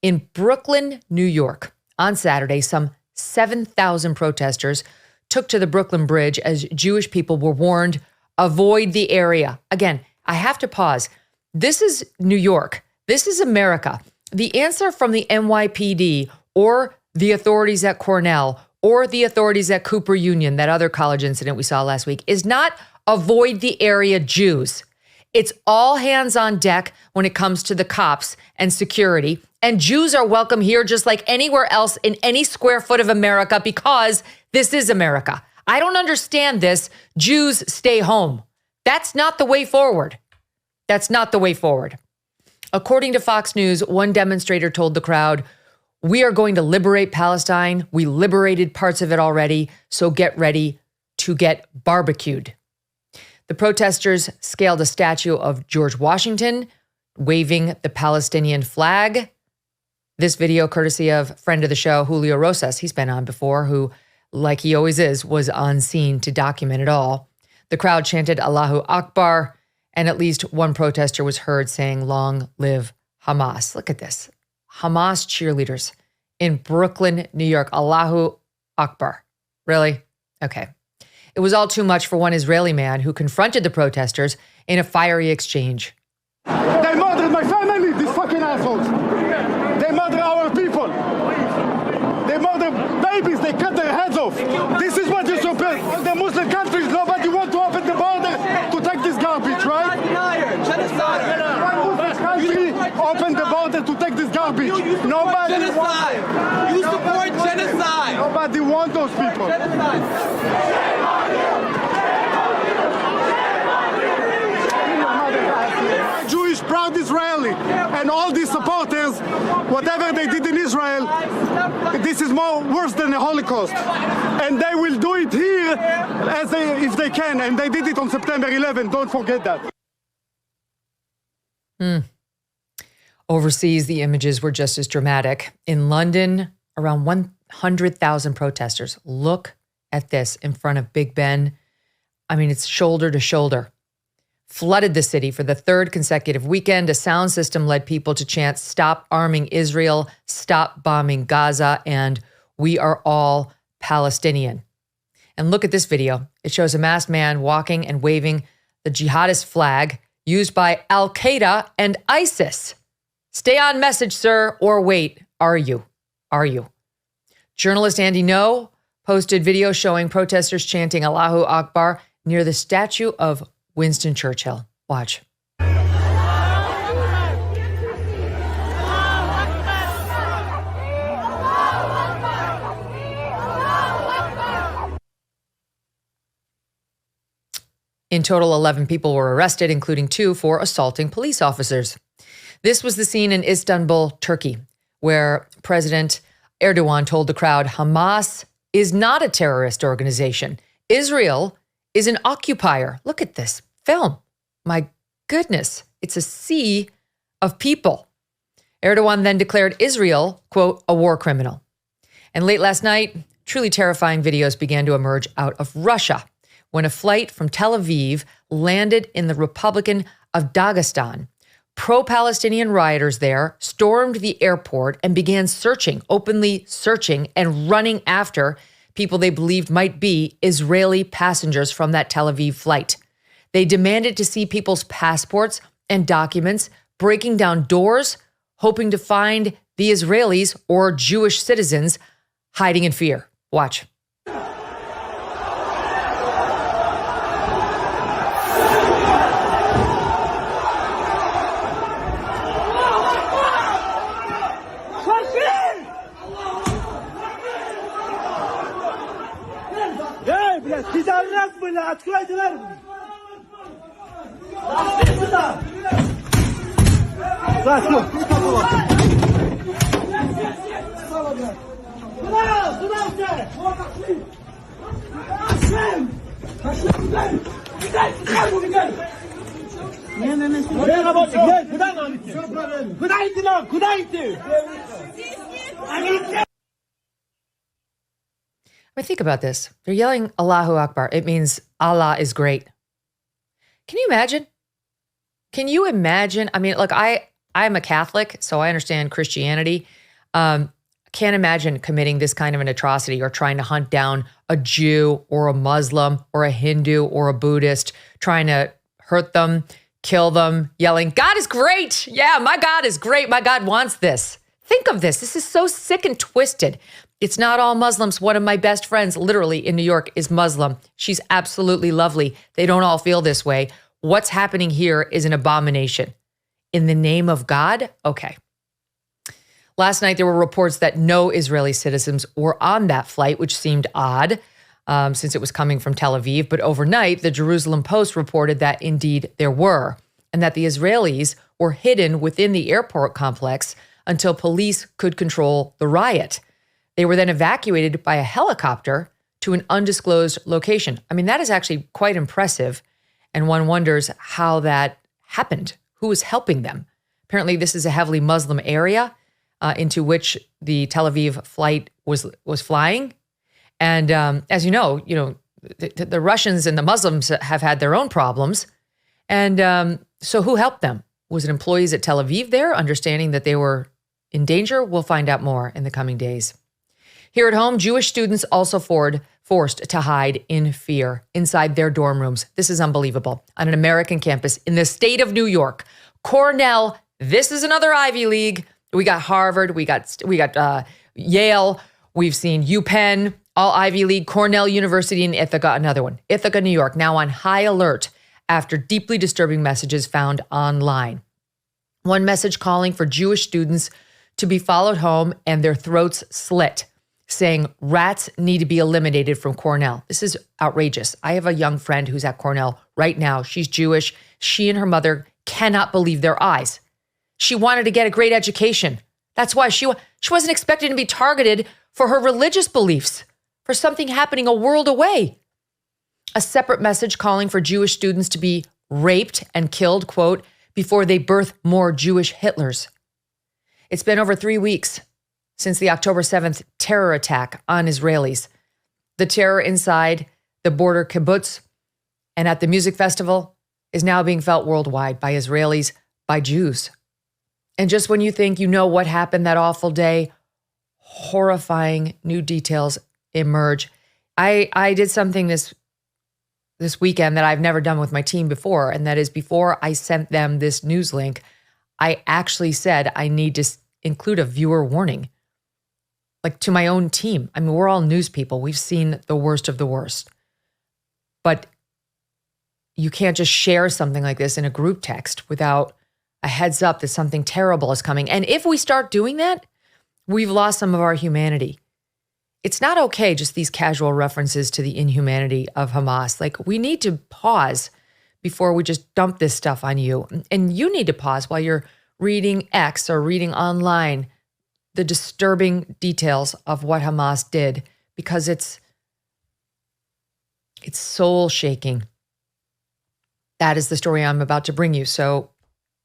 In Brooklyn, New York, on Saturday, some 7,000 protesters took to the Brooklyn Bridge as Jewish people were warned, avoid the area. Again, I have to pause. This is New York. This is America. The answer from the NYPD or the authorities at Cornell or the authorities at Cooper Union, that other college incident we saw last week, is not avoid the area Jews. It's all hands on deck when it comes to the cops and security. And Jews are welcome here just like anywhere else in any square foot of America because this is America. I don't understand this. Jews stay home. That's not the way forward. That's not the way forward. According to Fox News, one demonstrator told the crowd, "We are going to liberate Palestine. We liberated parts of it already, so get ready to get barbecued." The protesters scaled a statue of George Washington, waving the Palestinian flag. This video, courtesy of friend of the show, Julio Rosas, he's been on before, who, like he always is, was on scene to document it all. The crowd chanted Allahu Akbar, and at least one protester was heard saying, "Long live Hamas." Look at this. Hamas cheerleaders in Brooklyn, New York. Allahu Akbar. Really? Okay. It was all too much for one Israeli man who confronted the protesters in a fiery exchange. They murdered my family, these fucking assholes. They murder our people. They murder babies, they cut their heads off. This is what you're supposed. In the Muslim countries, nobody wants to open the border to take this garbage, right? Open the border to take this garbage. Nobody genocide. You support genocide. Nobody wants those people. Jewish proud Israeli and all these supporters, whatever they did in Israel, this is more worse than the Holocaust. And they will do it here if they can. And they did it on September 11. Don't forget that. Overseas, the images were just as dramatic. In London, around 100,000 protesters. Look at this in front of Big Ben. I mean, it's shoulder to shoulder. Flooded the city for the third consecutive weekend. A sound system led people to chant, "Stop arming Israel, stop bombing Gaza, and we are all Palestinian." And look at this video. It shows a masked man walking and waving the jihadist flag used by Al-Qaeda and ISIS. Stay on message, sir, or wait. Are you? Are you? Journalist Andy No posted video showing protesters chanting Allahu Akbar near the statue of Winston Churchill. Watch. In total, 11 people were arrested, including 2 for assaulting police officers. This was the scene in Istanbul, Turkey, where President Erdogan told the crowd, Hamas is not a terrorist organization. Israel is an occupier. Look at this film. My goodness, it's a sea of people. Erdogan then declared Israel, quote, a war criminal. And late last night, truly terrifying videos began to emerge out of Russia when a flight from Tel Aviv landed in the Republic of Dagestan. Pro-Palestinian rioters there stormed the airport and began searching, openly searching and running after people they believed might be Israeli passengers from that Tel Aviv flight. They demanded to see people's passports and documents, breaking down doors, hoping to find the Israelis or Jewish citizens hiding in fear. Watch. I think about this. They're yelling Allahu Akbar. It means Allah is great. Can you imagine? Can you imagine? I mean, look, I I'm a Catholic, so I understand Christianity. Can't imagine committing this kind of an atrocity or trying to hunt down a Jew or a Muslim or a Hindu or a Buddhist, trying to hurt them, kill them, yelling, God is great. Yeah, my God is great. My God wants this. Think of this. This is so sick and twisted. It's not all Muslims. One of my best friends, literally in New York, is Muslim. She's absolutely lovely. They don't all feel this way. What's happening here is an abomination. In the name of God? Okay. Last night, there were reports that no Israeli citizens were on that flight, which seemed odd since it was coming from Tel Aviv. But overnight, the Jerusalem Post reported that indeed there were, and that the Israelis were hidden within the airport complex until police could control the riot. They were then evacuated by a helicopter to an undisclosed location. I mean, that is actually quite impressive. And one wonders how that happened. Who was helping them? Apparently, this is a heavily Muslim area into which the Tel Aviv flight was flying. And as you know, the Russians and the Muslims have had their own problems. And so who helped them? Was it employees at Tel Aviv there, understanding that they were in danger? We'll find out more in the coming days. Here at home, Jewish students also forced to hide in fear inside their dorm rooms. This is unbelievable. On an American campus in the state of New York, Cornell, this is another Ivy League. We got Harvard, we got Yale, we've seen UPenn, all Ivy League, Cornell University in Ithaca, another one. Ithaca, New York, now on high alert after deeply disturbing messages found online. One message calling for Jewish students to be followed home and their throats slit, saying rats need to be eliminated from Cornell. This is outrageous. I have a young friend who's at Cornell right now. She's Jewish. She and her mother cannot believe their eyes. She wanted to get a great education. That's why she wasn't expected to be targeted for her religious beliefs, for something happening a world away. A separate message calling for Jewish students to be raped and killed, quote, before they birth more Jewish Hitlers. It's been over 3 weeks since the October 7th terror attack on Israelis. The terror inside the border kibbutz and at the music festival is now being felt worldwide by Israelis, by Jews. And just when you think you know what happened that awful day, horrifying new details emerge. I did something this weekend that I've never done with my team before, and that is before I sent them this news link, I actually said I need to include a viewer warning, like to my own team. I mean, we're all news people. We've seen the worst of the worst. But you can't just share something like this in a group text without a heads up that something terrible is coming. And if we start doing that, we've lost some of our humanity. It's not okay, just these casual references to the inhumanity of Hamas. Like, we need to pause before we just dump this stuff on you. And you need to pause while you're reading X or reading online the disturbing details of what Hamas did, because it's soul-shaking. That is the story I'm about to bring you. So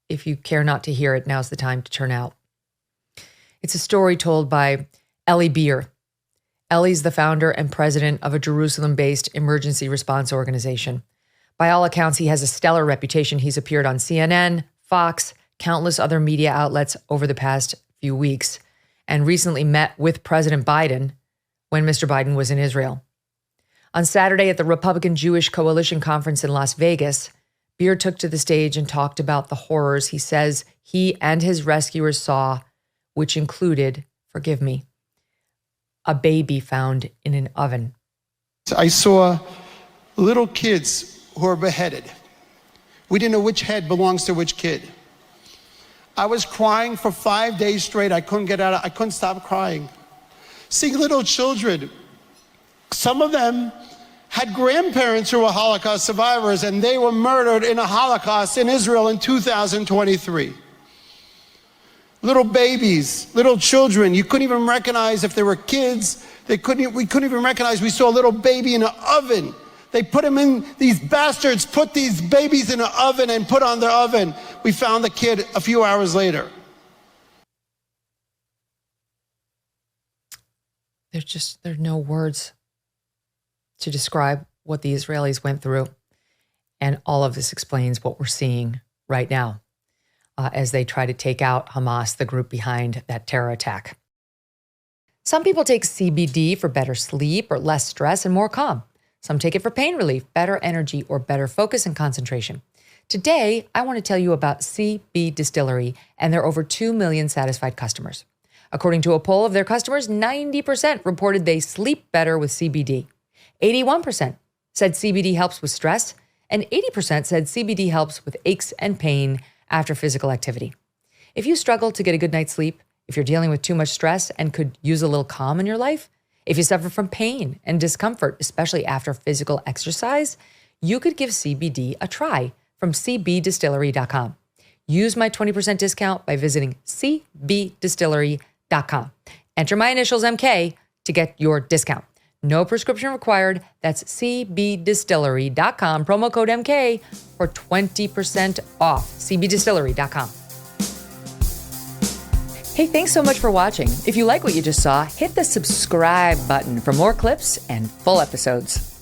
if you care not to hear it, now's the time to turn out. It's a story told by Ellie Beer. Ellie's the founder and president of a Jerusalem-based emergency response organization. By all accounts, he has a stellar reputation. He's appeared on CNN, Fox, countless other media outlets over the past few weeks, and recently met with President Biden when Mr. Biden was in Israel. On Saturday at the Republican Jewish Coalition Conference in Las Vegas, Beer took to the stage and talked about the horrors he says he and his rescuers saw, which included, forgive me, a baby found in an oven. I saw little kids who were beheaded. We didn't know which head belongs to which kid. I was crying for 5 days straight. I couldn't stop crying. Seeing little children, some of them had grandparents who were Holocaust survivors, and they were murdered in a Holocaust in Israel in 2023. Little babies, little children, you couldn't even recognize if they were kids. We couldn't even recognize. We saw a little baby in an oven. They put them in, these bastards put these babies in an oven and put on their oven. We found the kid a few hours later. There's no words to describe what the Israelis went through. And all of this explains what we're seeing right now. as they try to take out Hamas, the group behind that terror attack. Some people take CBD for better sleep or less stress and more calm. Some take it for pain relief, better energy, or better focus and concentration. Today, I want to tell you about CB Distillery and their over 2 million satisfied customers. According to a poll of their customers, 90% reported they sleep better with CBD. 81% said CBD helps with stress, and 80% said CBD helps with aches and pain after physical activity. If you struggle to get a good night's sleep, if you're dealing with too much stress and could use a little calm in your life, if you suffer from pain and discomfort, especially after physical exercise, you could give CBD a try from cbdistillery.com. Use my 20% discount by visiting cbdistillery.com. Enter my initials MK to get your discount. No prescription required. That's cbdistillery.com. Promo code MK for 20% off. cbdistillery.com. Hey, thanks so much for watching. If you like what you just saw, hit the subscribe button for more clips and full episodes.